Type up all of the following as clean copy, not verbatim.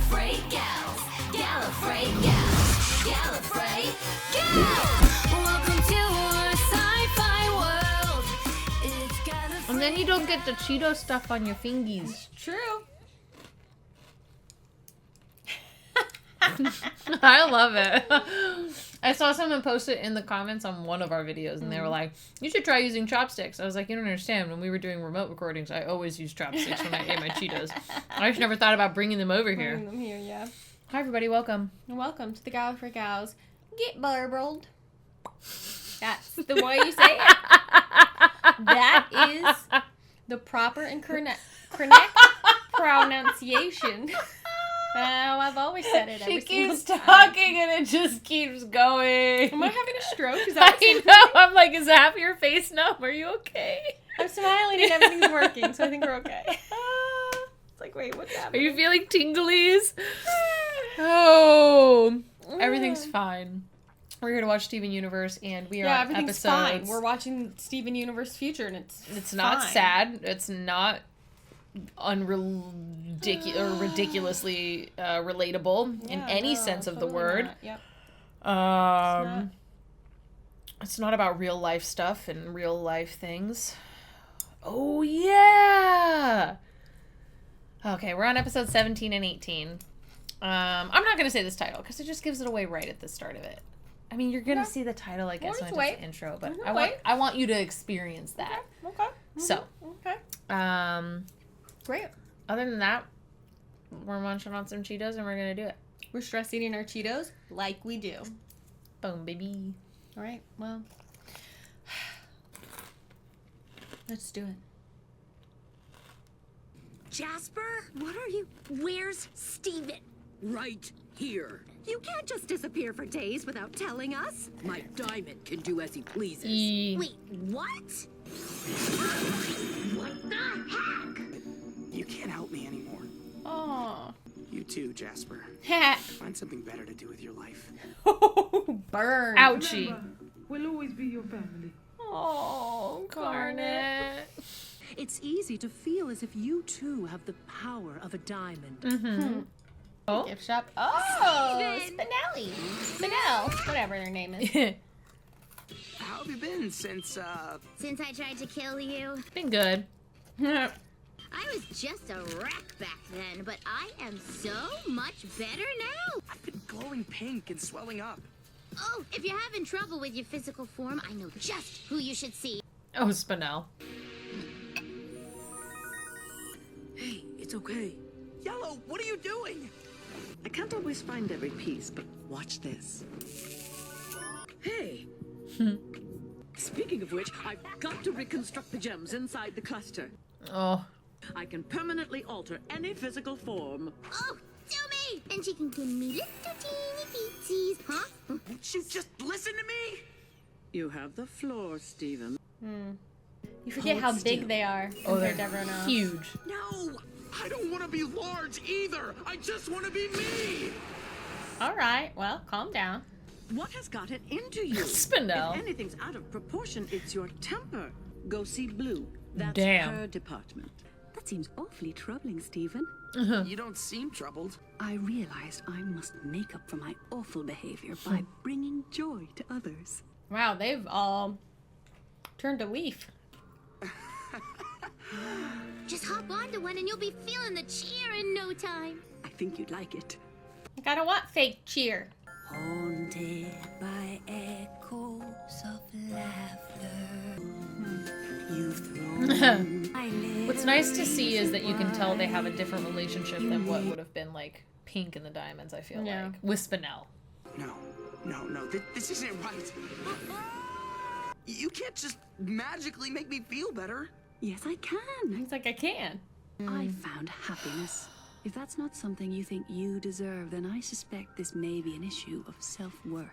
Gallifrey gals. Gallifrey gals. Gallifrey gals. Welcome to our sci-fi world. It's Gallifrey. And then you don't get the Cheeto stuff on your fingies. True. I love it. I saw someone post it in the comments on one of our videos, and they were like, you should try using chopsticks. I was like, you don't understand. When we were doing remote recordings, I always use chopsticks when I ate my Cheetos. I just never thought about bringing them over here. Bring them here, yeah. Hi, everybody. Welcome. And welcome to the Gallifrey Gals. Get burbled. That's the way you say it. That is the proper and correct pronunciation. I've always said it. She Every keeps single time. talking, and it just keeps going. Am I having a stroke? Is that what's I happening? know. I'm like, is half your face numb? Are you okay? I'm smiling and everything's working, so I think we're okay. It's like, wait, what's Are happening? you feeling tinglies? Oh, everything's fine. We're here to watch Steven Universe, and we are on everything's episodes. fine. We're watching Steven Universe Future, and It's not fine. sad. It's not ridiculously relatable in Yeah, any no, sense of the totally word. not. Yep. It's not about real life stuff and real life things. Oh yeah. Okay, we're on episode 17 and 18. I'm not gonna say this title because it just gives it away right at the start of it. I mean, you're gonna see the title, I guess, Well, when I just do the intro, We'll but just I want you to experience that. Okay. So, Okay. Great. other than that, we're munching on some Cheetos and we're gonna do it. We're stress eating our Cheetos like we do. Boom, baby. All right. Well, let's do it. Jasper, what are you? Where's Steven? Right here. You can't just disappear for days without telling us. My diamond can do as he pleases. Wait, what? What the heck? You can't help me anymore. Oh. You too, Jasper. Find something better to do with your life. Burn. Ouchie. We'll always be your family. Oh, Garnet. It's easy to feel as if you too have the power of a diamond. Mm-hmm. Oh. Gift shop. Oh, Spinelli. Spinel. Whatever their name is. How have you been since, Since I tried to kill you, Been good. I was just a wreck back then, but I am so much better now. I've been glowing pink and swelling up. Oh, if you're having trouble with your physical form, I know just who you should see. Oh, Spinel. Hey, it's okay. Yellow, what are you doing? I can't always find every piece, but watch this. Hey! Speaking of which, I've got to reconstruct the gems inside the cluster. Oh. I can permanently alter any physical form. Oh, do me! And she can give me little teeny feetsies, huh? Won't you just listen to me? You have the floor, Steven. You forget how big they are compared to everyone else. Huge. No! I don't want to be large either! I just want to be me! All right. Well, calm down. What has got it into you? Spinel. If anything's out of proportion, it's your temper. Go see Blue. That's Damn. her department. That seems awfully troubling, Stephen. You don't seem troubled. I realized I must make up for my awful behavior by bringing joy to others. Wow, they've all turned a leaf. Just hop onto one and you'll be feeling the cheer in no time. I think you'd like it. Gotta want fake cheer. Haunted by echoes of laughter. You've thrown my What's nice to see is that you can tell they have a different relationship than what would have been like Pink and the Diamonds, I feel Yeah. like. With Spinel. No, this isn't right. You can't just magically make me feel better. Yes, I can. He's like, I can. I found happiness. If that's not something you think you deserve, then I suspect this may be an issue of self-worth.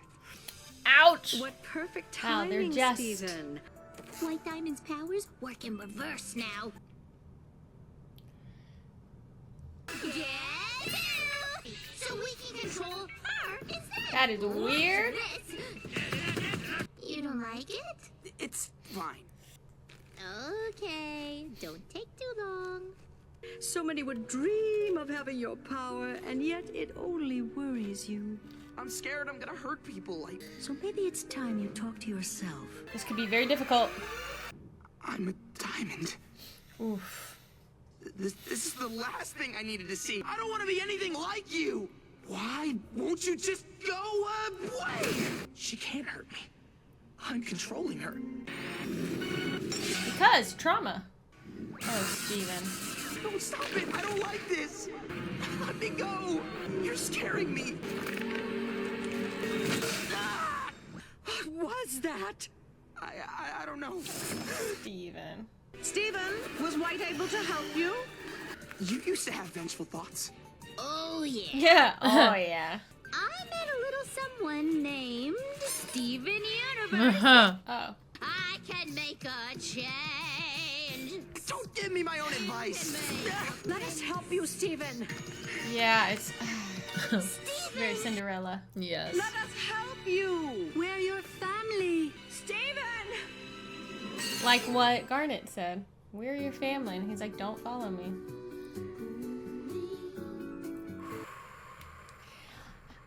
Ouch! What perfect Wow, they're timing, just- Stephen. White Diamond's powers work in reverse now. Yes! So we can control her instead. That is weird. This. You don't like it? It's fine. Okay, don't take too long. So many would dream of having your power, and yet it only worries you. I'm scared I'm gonna hurt people. So maybe it's time you talk to yourself. This could be very difficult. I'm a diamond. Oof. This is the last thing I needed to see. I don't want to be anything like you. Why won't you just go away? She can't hurt me. I'm controlling her. Because trauma. Oh, Steven. No, stop it. I don't like this. Let me go. You're scaring me. Ah! What was that? I don't know. Steven. Stephen, was White able to help you? You used to have vengeful thoughts. Oh, yeah. Yeah. Oh, yeah. I met a little someone named Steven Universe. Oh. I can make a change. Don't give me my own advice. Let us help you, Stephen. Yeah, it's very Cinderella. Yes. Let us help you. We're your family. Stephen! Like what Garnet said. We're your family. And he's like, don't follow me.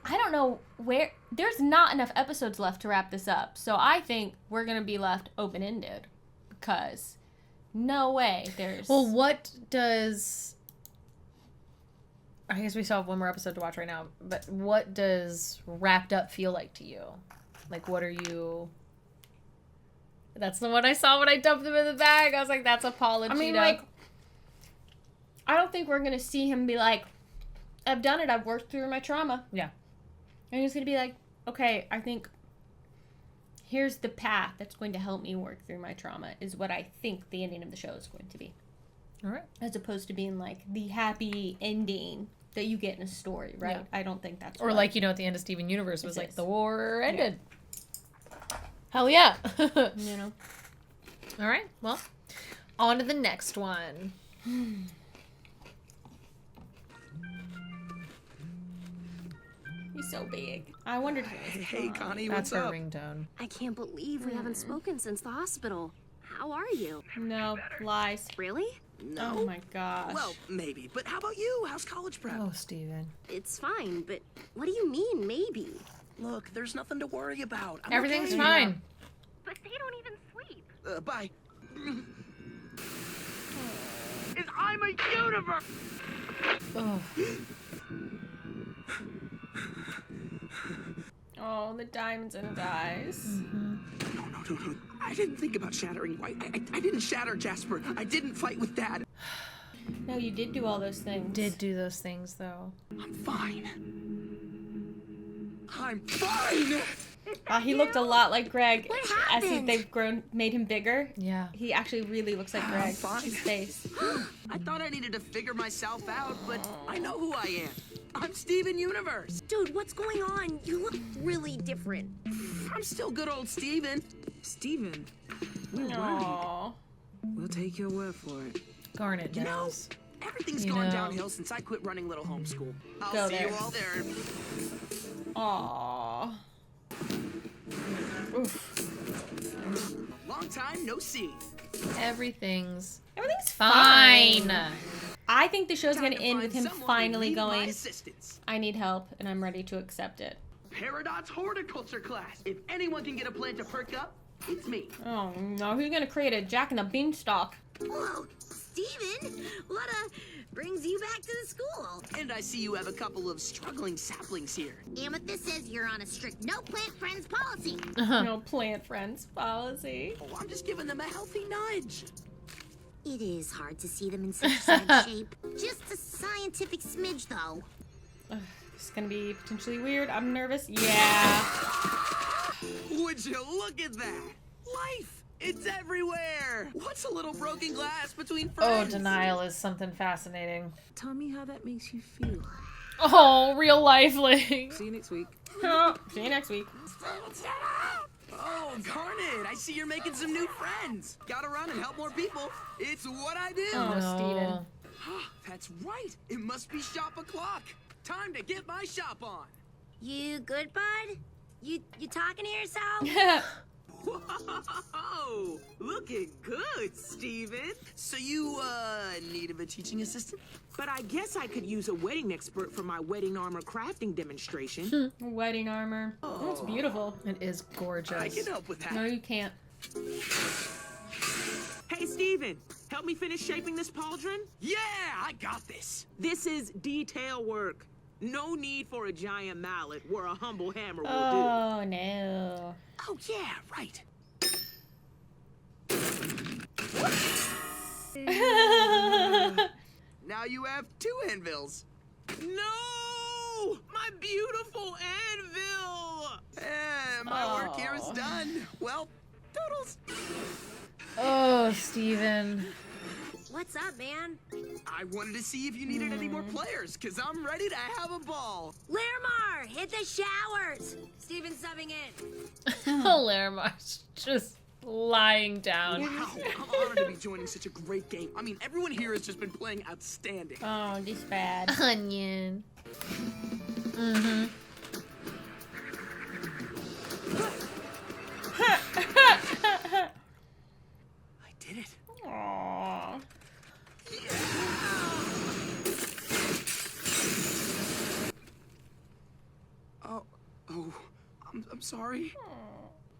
I don't know where... There's not enough episodes left to wrap this up. So I think we're going to be left open-ended. Because no way there's... Well, what does... I guess we still have one more episode to watch right now. But what does wrapped up feel like to you? Like, what are you... That's the one I saw when I dumped them in the bag. I was like, that's Apollo. I mean, like, I don't think we're going to see him be like, I've done it. I've worked through my trauma. Yeah. And he's going to be like, okay, I think here's the path that's going to help me work through my trauma is what I think the ending of the show is going to be. All right. As opposed to being like the happy ending that you get in a story, right? Yeah. I don't think that's Or like, you know, at the end of Steven Universe was like, the war ended. Yeah. Hell yeah. You know. All right. Well, on to the next one. He's so big. I wondered who was Hey, Connie, That's what's her up? ringtone. I can't believe we haven't spoken since the hospital. How are you? No, lies. Really? No. Oh my gosh. Well, maybe. But how about you? How's college prep? Oh, Steven. It's fine, but what do you mean, maybe? Look, there's nothing to worry about. I'm Everything's okay. fine. But they don't even sleep. Bye. I'm a universe! Oh. Oh, the diamonds in his eyes. No. I didn't think about shattering White. I didn't shatter Jasper. I didn't fight with Dad. No, you did do all those things. Did do those things, though. I'm fine. I'm fine! He looked a lot like Greg. What As happened? they've grown, made him bigger. Yeah. He actually really looks like Greg. fine. His face. I thought I needed to figure myself out, but I know who I am. I'm Steven Universe. Dude, what's going on? You look really different. I'm still good old Steven. Stephen, we're worried. Aww. We'll take your word for it. Garnet You know, knows. everything's You gone know. downhill since I quit running Little Homeschool. I'll Go see there. you all there. Aww. Long time no see. Everything's Everything's fine. I think the show's Time gonna to end find with him someone who finally needs my going, assistance. I need help, and I'm ready to accept it. Peridot's horticulture class. If anyone can get a plant to perk up, it's me. Oh no, who's gonna create a Jack and the Beanstalk? Whoa, Steven, what brings you back to the school? And I see you have a couple of struggling saplings here. Amethyst says you're on a strict no plant friends policy. No plant friends policy. Oh, I'm just giving them a healthy nudge. It is hard to see them in such sad shape. Just a scientific smidge, though. It's gonna be potentially weird. I'm nervous. Yeah. Would you look at that? Life! It's everywhere! What's a little broken glass between Oh, friends? denial is something fascinating. Tell me how that makes you feel. Oh, real life, like. See you next week. See you next week. Oh, Garnet, I see you're making some new friends. Gotta run and help more people. It's what I do. Oh, No. Steven. That's right. It must be shop o'clock. Time to get my shop on. You good, bud? You talking to yourself? Whoa! Looking good, Steven. So you, need of a teaching assistant? But I guess I could use a wedding expert for my wedding armor crafting demonstration. Wedding armor. That's beautiful. It is gorgeous. I can help with that. No, you can't. Hey, Steven, help me finish shaping this pauldron? Yeah, I got this. This is detail work. No need for a giant mallet where a humble hammer will Oh, no. Oh, yeah, right. Now you have 2 anvils. do. No! My beautiful anvil! My work here is done. Well, toodles. Oh, Steven. What's up, man? I wanted to see if you needed any more players, because I'm ready to have a ball. Larimar, hit the showers! Steven's subbing in. Larimar's just lying down. Wow, I'm honored to be joining such a great game. I mean, everyone here has just been playing outstanding. Oh, this bad. Onion. Mm-hmm. I did it. Aww. I'm sorry.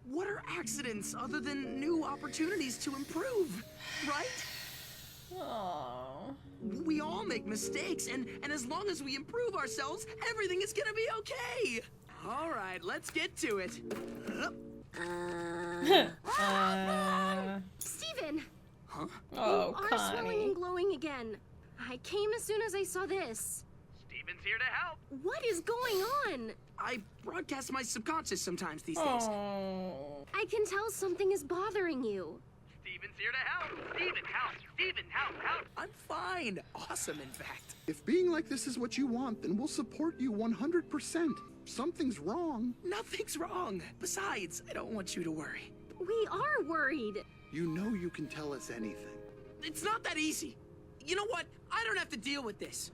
What are accidents other than new opportunities to improve, right? Aww. We all make mistakes, and as long as we improve ourselves, everything is gonna be okay. All right, let's get to it. Steven! Huh? Oh, You are swelling Connie. and glowing again. I came as soon as I saw this. Steven's here to help. What is going on? I broadcast my subconscious sometimes these days. Oh. I can tell something is bothering you. Steven's here to help. Steven, help. Steven, help, help. I'm fine. Awesome, in fact. If being like this is what you want, then we'll support you 100%. Something's wrong. Nothing's wrong. Besides, I don't want you to worry. We are worried. You know you can tell us anything. It's not that easy. You know what? I don't have to deal with this.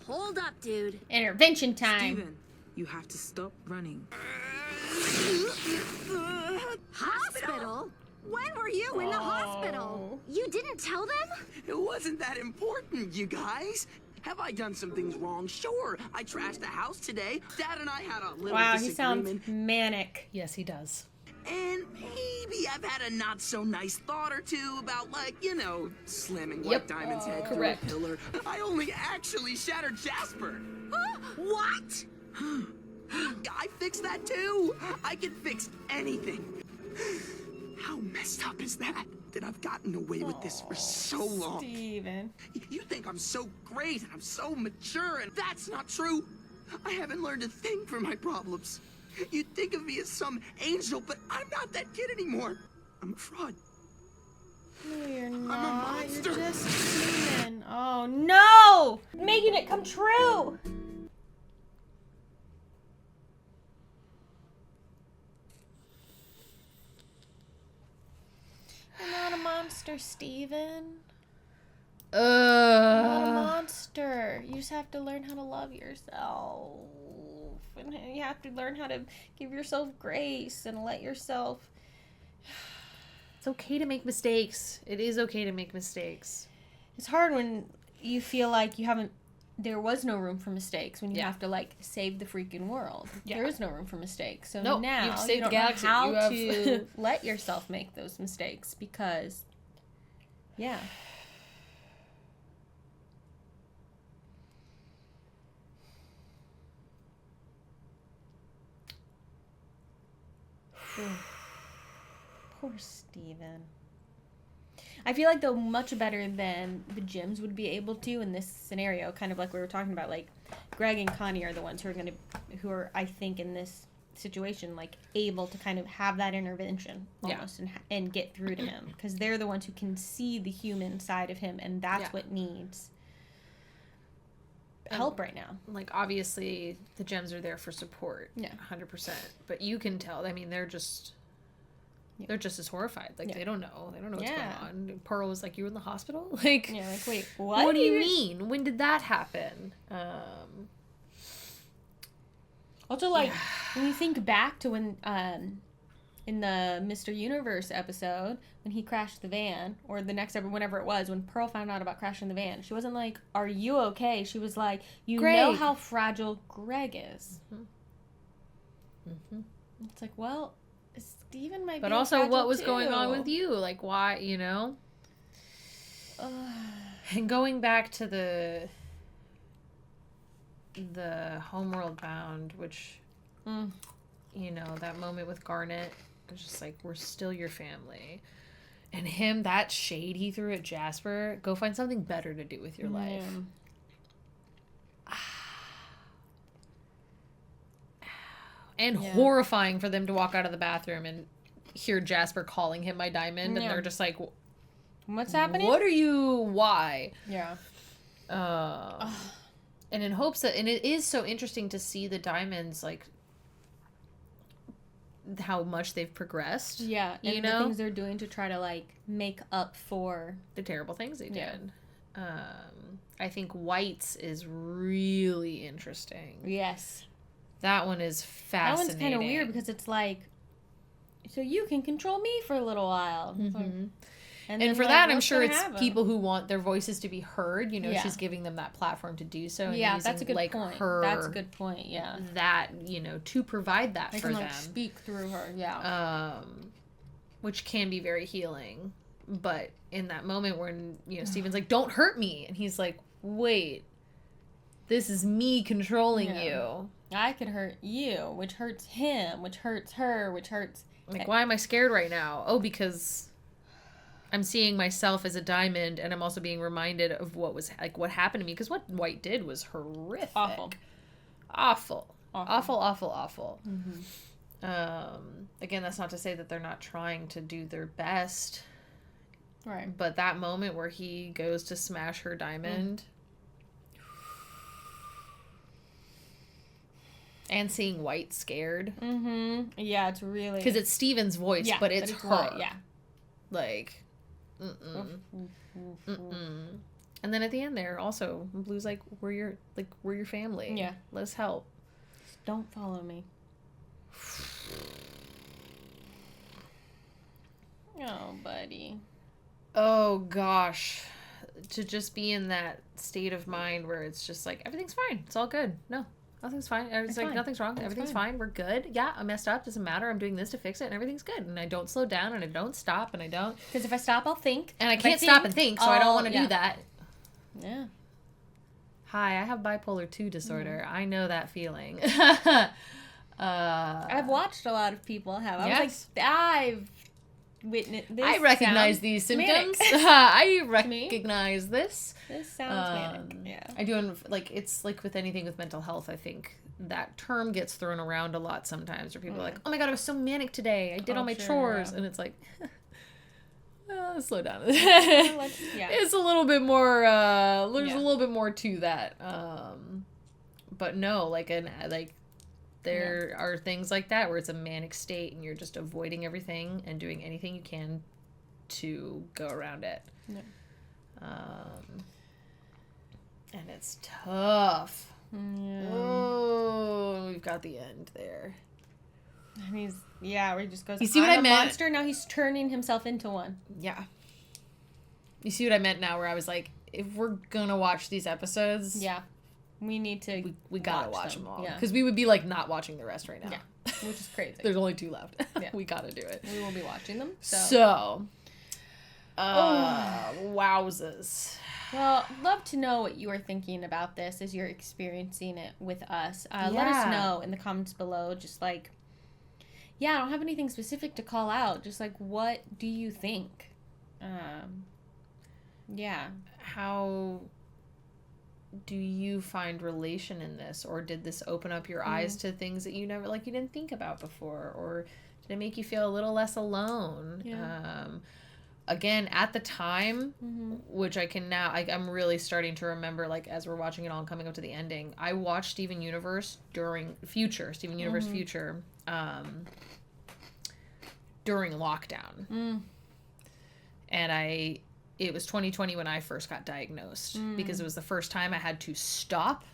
Hold up, dude. Intervention time. Steven, you have to stop running. Hospital? When were you in the hospital? You didn't tell them? It wasn't that important, you guys. Have I done some things wrong? Sure. I trashed the house today. Dad and I had a little Wow, he disagreement. sounds manic. Yes, he does. And maybe I've had a not so nice thought or two about, like, you know, slamming White Yep. Diamond's head Correct. through a pillar. I only actually shattered Jasper. What? I fixed that too. I can fix anything. How messed up is that? That I've gotten away with this for so long. Steven. You think I'm so great and I'm so mature, and that's not true. I haven't learned a thing from my problems. You'd think of me as some angel, but I'm not that kid anymore. I'm a fraud. No, you're a not. monster. You're just human. Oh, no! Making it come true! You're not a monster, Steven. You're not a monster. You just have to learn how to love yourself. And you have to learn how to give yourself grace and let yourself... It's okay to make mistakes. It is okay to make mistakes. It's hard when you feel like you haven't... There was no room for mistakes when you have to, like, save the freaking world. Yeah. There is no room for mistakes. So Nope, now you've saved you don't the galaxy. know how You have- to let yourself make those mistakes because... Yeah. Poor Steven. I feel like they're much better than the gyms would be able to in this scenario, kind of like we were talking about. Like Greg and Connie are the ones who are I think in this situation like able to kind of have that intervention almost and get through to him because they're the ones who can see the human side of him, and that's what needs help right now. Like, obviously, the gems are there for support. Yeah. 100%. But you can tell. I mean, they're just as horrified. Like, they don't know. They don't know what's going on. And Pearl was like, you were in the hospital? Like, Yeah, like, wait, what? what do you mean? When did that happen? Also, like, when you think back to when in the Mr. Universe episode, when he crashed the van, or the next episode, whenever it was, when Pearl found out about crashing the van, she wasn't like, "Are you okay?" She was like, "You know how fragile Greg is." It's like, well, Steven might be But also, what was too. going on with you? Like, why, you know? And going back to the Homeworld bound, which, you know, that moment with Garnet, it was just like, we're still your family. And him, that shade he threw at Jasper, go find something better to do with your life. And horrifying for them to walk out of the bathroom and hear Jasper calling him my diamond, and they're just like, what's happening? What are you? Why? Yeah. And in hopes that, and it is so interesting to see the diamonds, like, how much they've progressed. Yeah, and you the know? things they're doing to try to, like, make up for the terrible things they did. I think White's is really interesting. Yes. That one is fascinating. That one's kind of weird because it's like, so you can control me for a little while. Like, and for that, I'm sure it's people who want their voices to be heard. You know, she's giving them that platform to do so. And using, that's a good like, point. Her, that's a good point, yeah. That, you know, to provide that they for can, them. Like, speak through her, which can be very healing. But in that moment when, you know, Steven's like, don't hurt me. And he's like, wait, this is me controlling you. I could hurt you, which hurts him, which hurts her, which hurts... Like, why am I scared right now? Oh, because I'm seeing myself as a diamond, and I'm also being reminded of what was, like, what happened to me. Because what White did was horrific. Awful. Again, that's not to say that they're not trying to do their best. Right. But that moment where he goes to smash her diamond... And seeing White scared. Yeah, it's really... Because it's Steven's voice, but it's her. White, Like, And then at the end there, also, Blue's like, we're your family. Yeah. Let's help. Just don't follow me. Oh, buddy. Oh, gosh. To just be in that state of mind where it's just like, everything's fine. It's all good. No. Nothing's fine. It's like, fine. Nothing's wrong. Everything's fine. We're good. Yeah, I messed up. Doesn't matter. I'm doing this to fix it, and everything's good. And I don't slow down, and I don't stop, and I don't... Because if I stop, I'll think. And I can't stop and think, so I don't want to do that. Yeah. Hi, I have bipolar 2 disorder. I know that feeling. I've watched a lot of people have. I was like, I've witnessed this. I recognize these symptoms. I recognize this. This sounds manic. Yeah. I do, like, it's like with anything with mental health, I think that term gets thrown around a lot sometimes where people are like, oh my God, I was so manic today. I did all my chores. And it's like, slow down. It's a little bit more, there's a little bit more to that. But no, there are things like that where it's a manic state and you're just avoiding everything and doing anything you can to go around it. Yeah. And it's tough. Yeah. Oh, we've got the end there. And he's, where he just goes, you see what I meant? Monster, now he's turning himself into one. Yeah. You see what I meant now where I was like, if we're gonna watch these episodes... Yeah. We need to we gotta watch them all. Yeah. Because we would be like not watching the rest right now. Yeah. Which is crazy. There's only 2 left. Yeah. We gotta do it. We will be watching them. So wowzers. Well, love to know what you are thinking about this as you're experiencing it with us. Let us know in the comments below. Just like, I don't have anything specific to call out. Just like, what do you think? How do you find relation in this, or did this open up your eyes to things that you never, like, you didn't think about before, or did it make you feel a little less alone? Again, at the time, which I can now, I'm really starting to remember, like, as we're watching it all and coming up to the ending, I watched Steven Universe during Future during lockdown. And it was 2020 when I first got diagnosed, because it was the first time I had to stop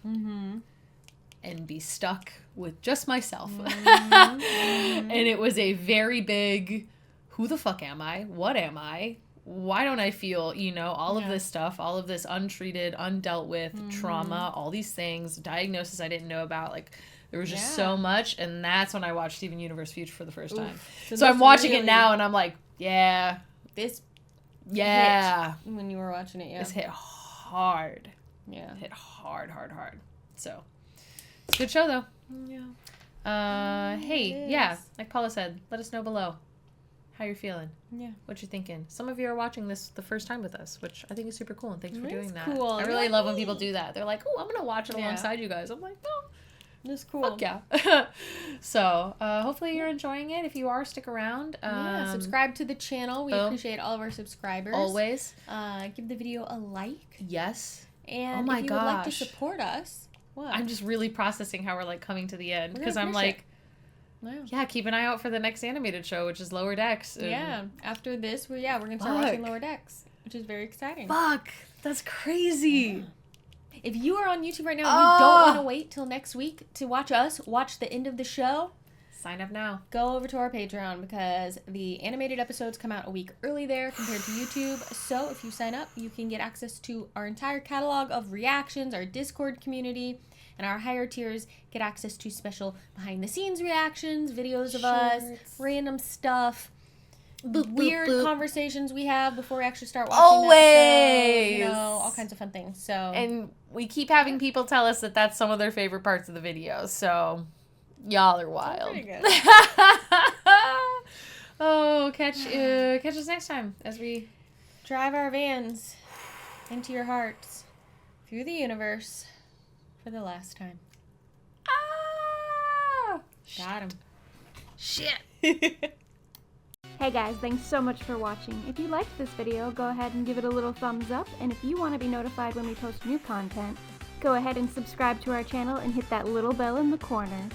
and be stuck with just myself. And it was a very big, who the fuck am I? What am I? Why don't I feel, you know, all of this stuff, all of this untreated, undealt with trauma, all these things, diagnosis I didn't know about. Like, there was just so much. And that's when I watched Steven Universe Future for the first time. So I'm watching it now and I'm like, yeah. This hit when you were watching it, This hit hard. Yeah. Hit hard. So, it's a good show, though. Yeah. Hey, like Paula said, let us know below how you're feeling. Yeah. What you're thinking. Some of you are watching this the first time with us, which I think is super cool, and thanks for doing that. Cool. I really love when people do that. They're like, oh, I'm going to watch it alongside you guys. I'm like, no. That's cool. Fuck yeah. So, hopefully you're enjoying it. If you are, stick around. Subscribe to the channel. We appreciate all of our subscribers. Always. Give the video a like. Yes. And if you would like to support us, I'm just really processing how we're like coming to the end, because I'm like, keep an eye out for the next animated show, which is Lower Decks. After this, we're gonna start watching Lower Decks, which is very exciting. Fuck, that's crazy. Yeah. If you are on YouTube right now and you don't want to wait till next week to watch us watch the end of the show, sign up now. Go over to our Patreon, because the animated episodes come out a week early there compared to YouTube. So if you sign up, you can get access to our entire catalog of reactions, our Discord community, and our higher tiers get access to special behind-the-scenes reactions, videos of us, random stuff, weird conversations we have before we actually start watching the episode, you know, all kinds of fun things. So, and we keep having people tell us that that's some of their favorite parts of the videos. So, y'all are wild. Pretty good. Catch us next time as we drive our vans into your hearts through the universe for the last time. Got him. Shit. Hey guys, thanks so much for watching. If you liked this video, go ahead and give it a little thumbs up, and if you want to be notified when we post new content, go ahead and subscribe to our channel and hit that little bell in the corner.